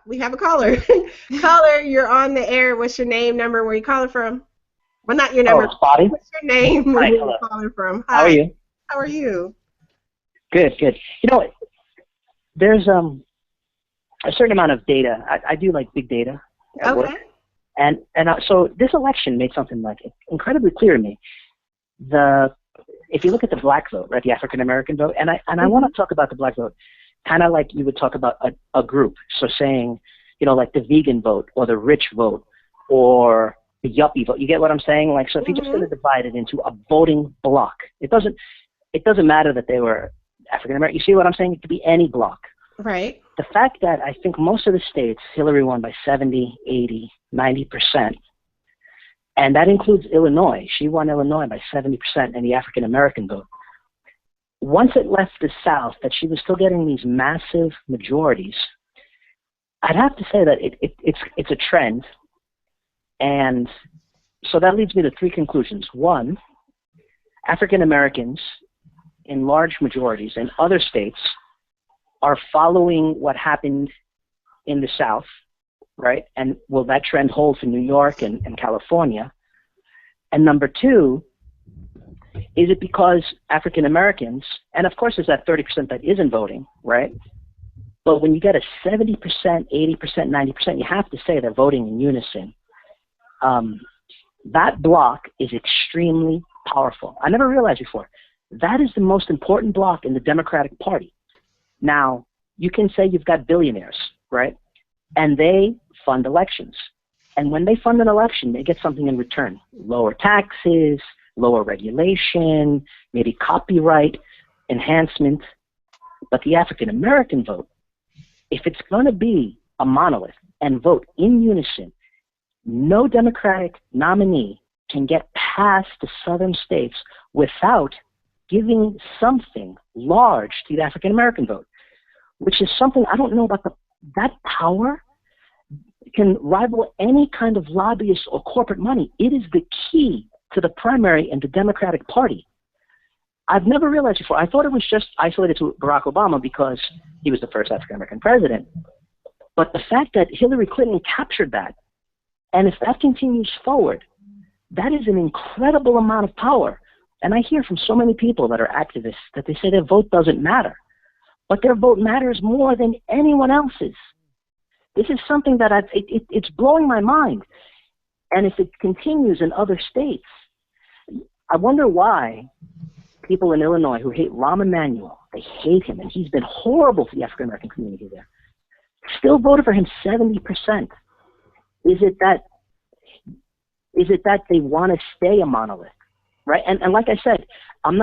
we have a caller. Caller, you're on the air. What's your name, number, where you calling from? Well, not your Oh, number. it's Bobby. What's your name and Hi, where you hello. calling from? How are Hi. you? How are you? Good, good. You know, there's a certain amount of data. I do like big data at work, Okay. and so this election made something like incredibly clear to me. The If you look at the black vote, right, the African American vote, and I want Mhm. to talk about the black vote, kind of like you would talk about a group. So saying, like the vegan vote or the rich vote or the yuppie vote. You get what I'm saying? Like, so if you're just going Mhm. to divide it into a voting block, it doesn't matter that they were African American. You see what I'm saying? It could be any block. Right. The fact that I think most of the states, Hillary won by 70, 80, 90%, and that includes Illinois. She won Illinois by 70% in the African American vote. Once it left the South, that she was still getting these massive majorities, I'd have to say that it's a trend. And so that leads me to three conclusions. One, African Americans in large majorities in other states are following what happened in the South, right? And will that trend hold for New York and California? And number two, is it because African Americans, and of course there's that 30% that isn't voting, right? But when you get a 70%, 80%, 90%, you have to say they're voting in unison. That block is extremely powerful. I never realized before. That is the most important block in the Democratic Party. Now, you can say you've got billionaires, right? And they fund elections. And when they fund an election, they get something in return. Lower taxes, lower regulation, maybe copyright enhancement. But the African American vote, if it's going to be a monolith and vote in unison, no Democratic nominee can get past the southern states without giving something large to the African American vote, which is something I don't know about. That power can rival any kind of lobbyist or corporate money. It is the key to the primary in the Democratic Party. I've never realized before. I thought it was just isolated to Barack Obama because he was the first African American president. But the fact that Hillary Clinton captured that, and if that continues forward, that is an incredible amount of power. And I hear from so many people that are activists that they say their vote doesn't matter. But their vote matters more than anyone else's. This is something that it's blowing my mind. And if it continues in other states, I wonder why people in Illinois who hate Rahm Emanuel, they hate him, and he's been horrible to the African American community there, still voted for him 70%. Is it that they want to stay a monolith, right? And like I said, I'm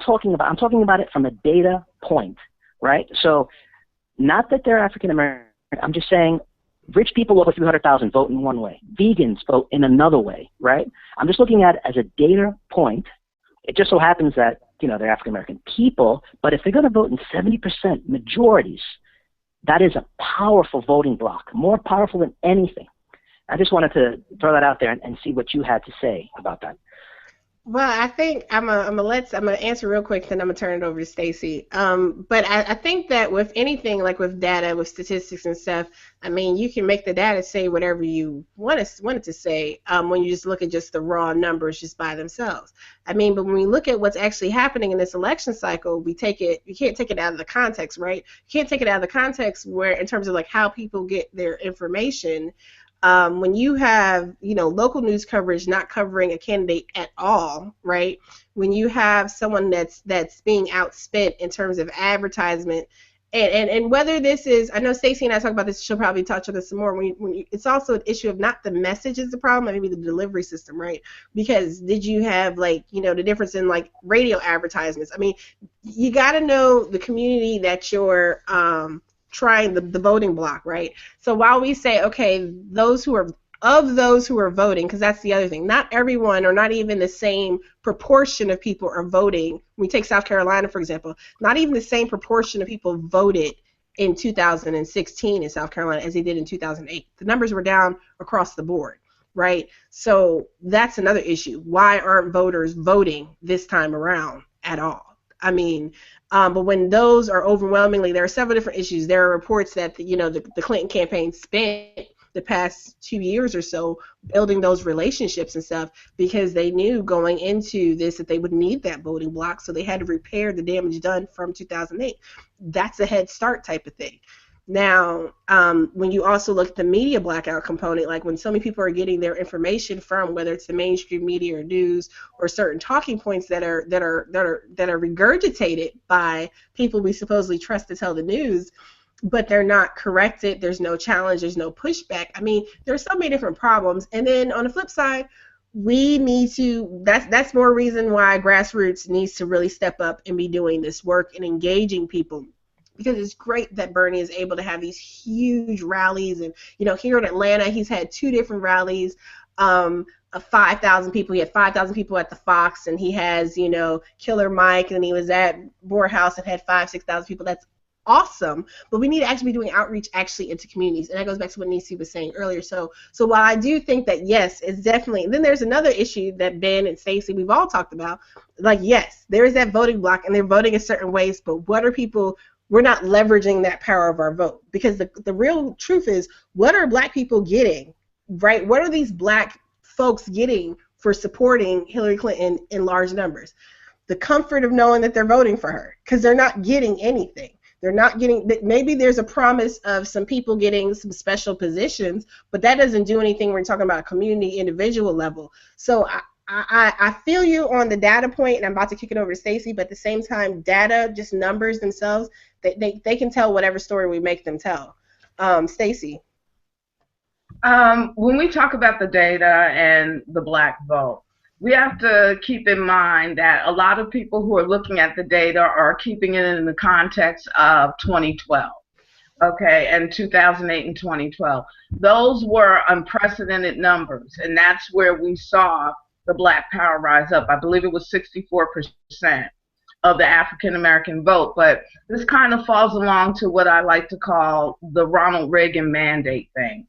talking about it from a data point, right? So not that they're African American. I'm just saying rich people over 300,000 vote in one way. Vegans vote in another way, right? I'm just looking at it as a data point. It just so happens that, they're African American people, but if they're going to vote in 70% majorities, that is a powerful voting bloc, more powerful than anything. I just wanted to throw that out there and see what you had to say about that. Well, I think I'm gonna answer real quick, then I'm gonna turn it over to Stacy. But I think that with anything like with data, with statistics and stuff, I mean, you can make the data say whatever you want it to say. When you just look at just the raw numbers just by themselves. I mean, but when we look at what's actually happening in this election cycle, you can't take it out of the context, right? You can't take it out of the context where in terms of like how people get their information. When you have, local news coverage not covering a candidate at all, right? When you have someone that's being outspent in terms of advertisement, and whether this is, I know Stacey and I talk about this, she'll probably touch on this some more. It's also an issue of not the message is the problem, maybe the delivery system, right? Because did you have the difference in like radio advertisements? I mean, you got to know the community that you're trying the voting block, right? So while we say, okay, those who are voting, because that's the other thing, not everyone or not even the same proportion of people are voting. We take South Carolina, for example, not even the same proportion of people voted in 2016 in South Carolina as they did in 2008. The numbers were down across the board, right? So that's another issue. Why aren't voters voting this time around at all? I mean, but when those are overwhelmingly, there are several different issues. There are reports that the Clinton campaign spent the past 2 years or so building those relationships and stuff because they knew going into this that they would need that voting block, so they had to repair the damage done from 2008. That's a head start type of thing. Now, when you also look at the media blackout component, like when so many people are getting their information from whether it's the mainstream media or news or certain talking points that are regurgitated by people we supposedly trust to tell the news, but they're not corrected. There's no challenge. There's no pushback. I mean, there's so many different problems. And then on the flip side, we need to. That's more reason why grassroots needs to really step up and be doing this work and engaging people. Because it's great that Bernie is able to have these huge rallies, and here in Atlanta, he's had 2 different rallies of 5,000 people. He had 5,000 people at the Fox, and he has Killer Mike, and he was at Morehouse and had 5,000-6,000 people. That's awesome, but we need to actually be doing outreach actually into communities, and that goes back to what Nisi was saying earlier. So while I do think that yes, it's definitely. Then there's another issue that Ben and Stacey we've all talked about. Like yes, there is that voting block, and they're voting in certain ways, but what are people? We're not leveraging that power of our vote, because the real truth is, what are black people getting, right? What are these black folks getting for supporting Hillary Clinton in large numbers? The comfort of knowing that they're voting for her, because they're not getting anything. They're not getting, maybe there's a promise of some people getting some special positions, but that doesn't do anything when you're talking about a community, individual level. So I feel you on the data point, and I'm about to kick it over to Stacey, but at the same time, data, just numbers themselves, they can tell whatever story we make them tell. Stacey. When we talk about the data and the black vote, we have to keep in mind that a lot of people who are looking at the data are keeping it in the context of 2012. Okay, and 2008 and 2012. Those were unprecedented numbers, and that's where we saw the black power rise up. I believe it was 64% of the African American vote, but this kind of falls along to what I like to call the Ronald Reagan mandate thing.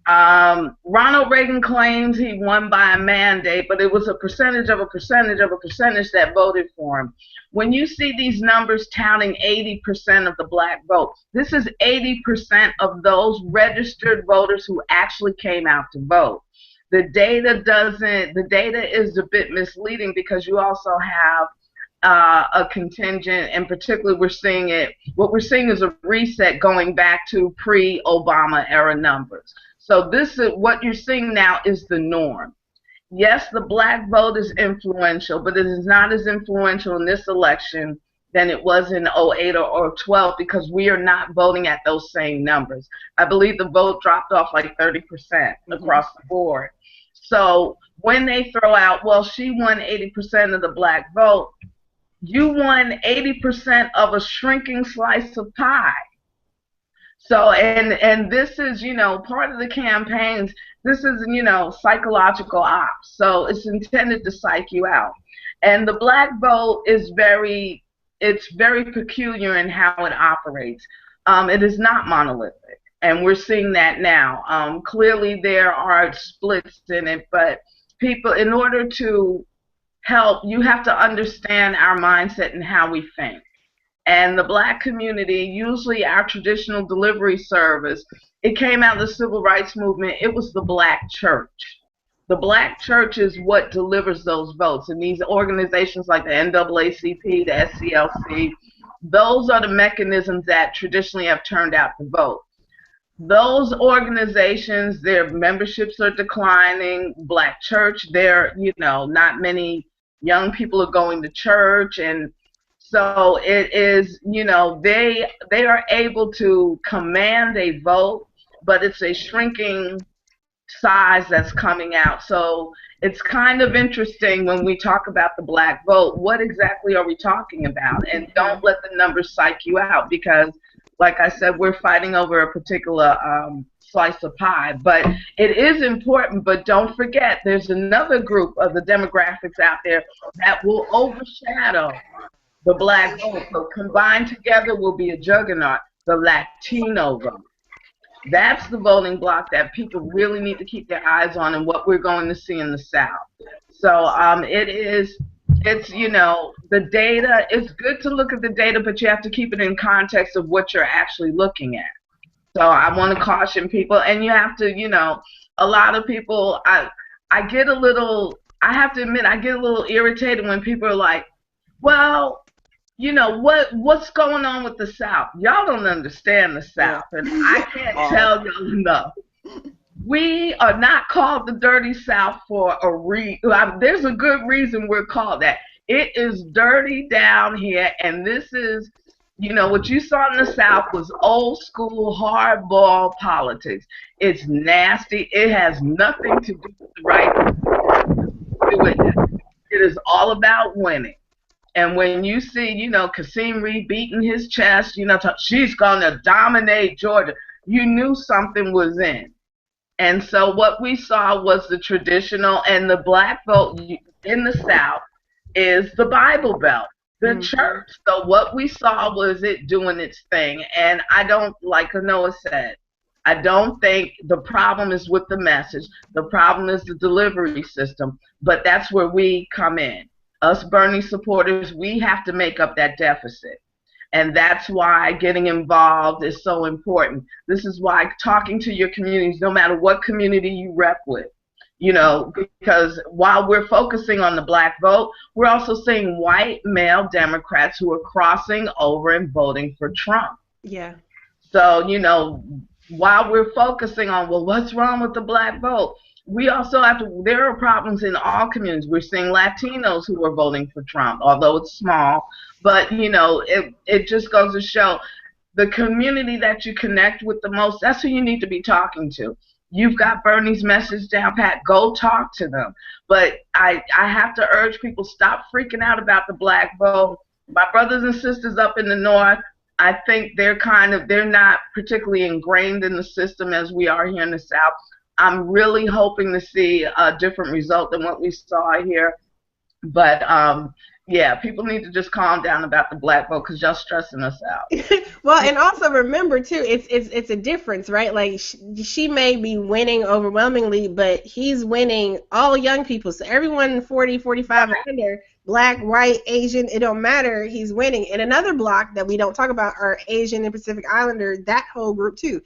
Ronald Reagan claims he won by a mandate, but it was a percentage of a percentage of a percentage that voted for him. When you see these numbers touting 80% of the black vote, this is 80% of those registered voters who actually came out to vote. The data is a bit misleading because you also have a contingent, and particularly what we're seeing is a reset going back to pre-Obama era numbers. So this is what you're seeing now is the norm. Yes, the black vote is influential, but it is not as influential in this election than it was in 08 or 12 because we are not voting at those same numbers. I believe the vote dropped off like 30% across the board. So when they throw out, well, she won 80% of the black vote, you won 80% of a shrinking slice of pie. So, and this is, part of the campaigns, this is, psychological ops. So it's intended to psych you out. And the black vote is very peculiar in how it operates. It is not monolithic. And we're seeing that now. Clearly there are splits in it, but people, in order to help, you have to understand our mindset and how we think. And the black community, usually our traditional delivery service, it came out of the civil rights movement. It was the black church. The black church is what delivers those votes. And these organizations like the NAACP, the SCLC, those are the mechanisms that traditionally have turned out the vote. Those organizations, their memberships are declining. Black church, not many young people are going to church, and so it is, they are able to command a vote, but it's a shrinking size that's coming out. So it's kind of interesting when we talk about the black vote, what exactly are we talking about? And don't let the numbers psych you out, because like I said, we're fighting over a particular slice of pie. But it is important, but don't forget there's another group of the demographics out there that will overshadow the black vote. So combined together will be a juggernaut, the Latino vote. That's the voting bloc that people really need to keep their eyes on, and what we're going to see in the South. So It's, the data, it's good to look at the data, but you have to keep it in context of what you're actually looking at. So I want to caution people, and you have to, a lot of people, I get a little, I have to admit, I get a little irritated when people are like, well, what's going on with the South? Y'all don't understand the South, and I can't tell y'all enough. We are not called the Dirty South for a reason. There's a good reason we're called that. It is dirty down here, and this is, what you saw in the South was old school hardball politics. It's nasty. It has nothing to do with the right. It is all about winning. And when you see, Kasim Reed beating his chest, she's going to dominate Georgia, you knew something was in. And so what we saw was the traditional, and the black vote in the South is the Bible Belt, the church. So what we saw was it doing its thing. And I don't, like Noah said, I don't think the problem is with the message. The problem is the delivery system. But that's where we come in. Us Bernie supporters, we have to make up that deficit. And that's why getting involved is so important. This is why talking to your communities, no matter what community you rep with, because while we're focusing on the black vote, we're also seeing white male Democrats who are crossing over and voting for Trump. Yeah. So, while we're focusing on, well, what's wrong with the black vote? We also have to, there are problems in all communities. We're seeing Latinos who are voting for Trump, although it's small. But, it just goes to show the community that you connect with the most, that's who you need to be talking to. You've got Bernie's message down pat. Go talk to them. But I have to urge people, stop freaking out about the black vote. My brothers and sisters up in the North, I think they're not particularly ingrained in the system as we are here in the South. I'm really hoping to see a different result than what we saw here. But, yeah, people need to just calm down about the black vote because y'all stressing us out. Well, and also remember, too, it's a difference, right? Like, she may be winning overwhelmingly, but he's winning all young people. So everyone 40, 45 and under, black, white, Asian, it don't matter. He's winning. And another block that we don't talk about are Asian and Pacific Islander, that whole group, too.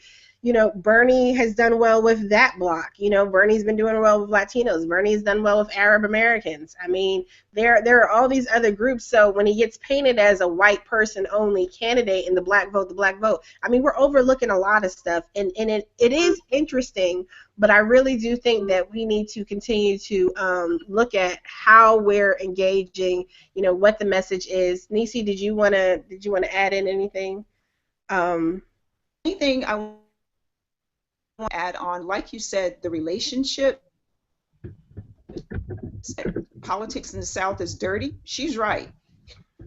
Bernie has done well with that block. Bernie's been doing well with Latinos. Bernie's done well with Arab Americans. I mean, there are all these other groups. So when he gets painted as a white person only candidate in the black vote, I mean, we're overlooking a lot of stuff. And it is interesting, but I really do think that we need to continue to look at how we're engaging, what the message is. Nisi, did you want to add in anything? Anything I want to add on, like you said, the relationship, politics in the South is dirty. She's right.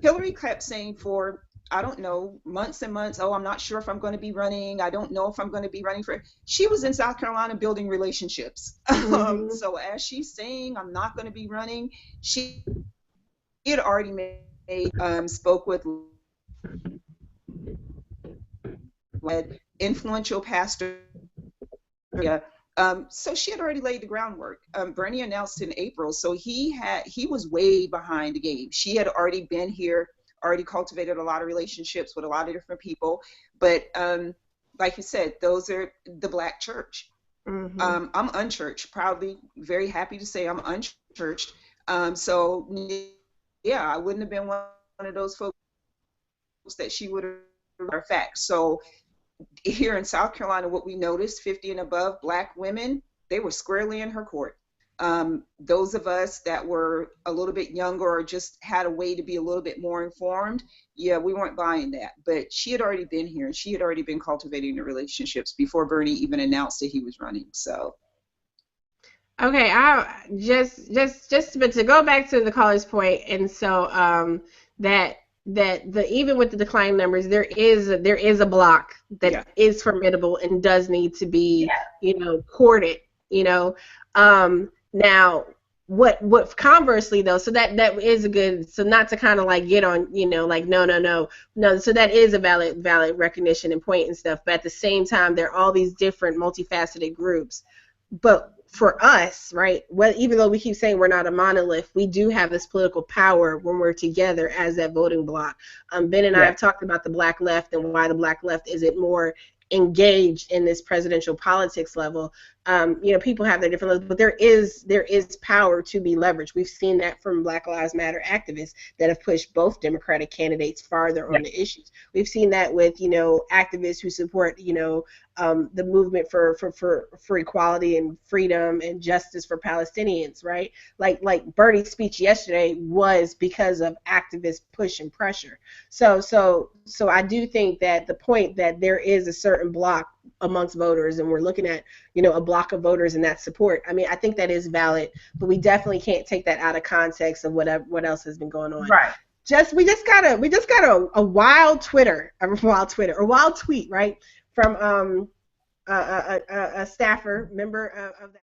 Hillary kept saying for, I don't know, months and months, I'm not sure if I'm going to be running. I don't know if I'm going to be running for. She was in South Carolina building relationships. So as she's saying, I'm not going to be running, she had already spoke with influential pastor. So she had already laid the groundwork. Bernie announced in April, so he was way behind the game. She had already been here, already cultivated a lot of relationships with a lot of different people. But like you said, those are the black church. I'm unchurched, proudly, very happy to say I'm unchurched. So yeah, I wouldn't have been one of those folks that she would have fact. So here in South Carolina, what we noticed, 50 and above black women, they were squarely in her court. Those of us that were a little bit younger or just had a way to be a little bit more informed, yeah, we weren't buying that. But she had already been here, and she had already been cultivating the relationships before Bernie even announced that he was running. So. Okay, I but to go back to the caller's point, and so that even with the decline numbers, there is a block that is formidable and does need to be courted. Now what conversely though, so that is a good, so not to kind of like get on like no, so that is a valid recognition and point and stuff, but at the same time there are all these different multifaceted groups. But for us, right, well, even though we keep saying we're not a monolith, we do have this political power when we're together as that voting bloc. Ben and I Yeah. have talked about the black left and why the black left isn't more engaged in this presidential politics level. People have their different levels, but there is power to be leveraged. We've seen that from Black Lives Matter activists that have pushed both Democratic candidates farther Yeah. on the issues. We've seen that with activists who support the movement for equality and freedom and justice for Palestinians, right? Like Bernie's speech yesterday was because of activist push and pressure. So I do think that the point that there is a certain block amongst voters, and we're looking at a block of voters and that support. I mean, I think that is valid, but we definitely can't take that out of context of what else has been going on. Right. We just got a wild tweet, right, from a staffer member of that.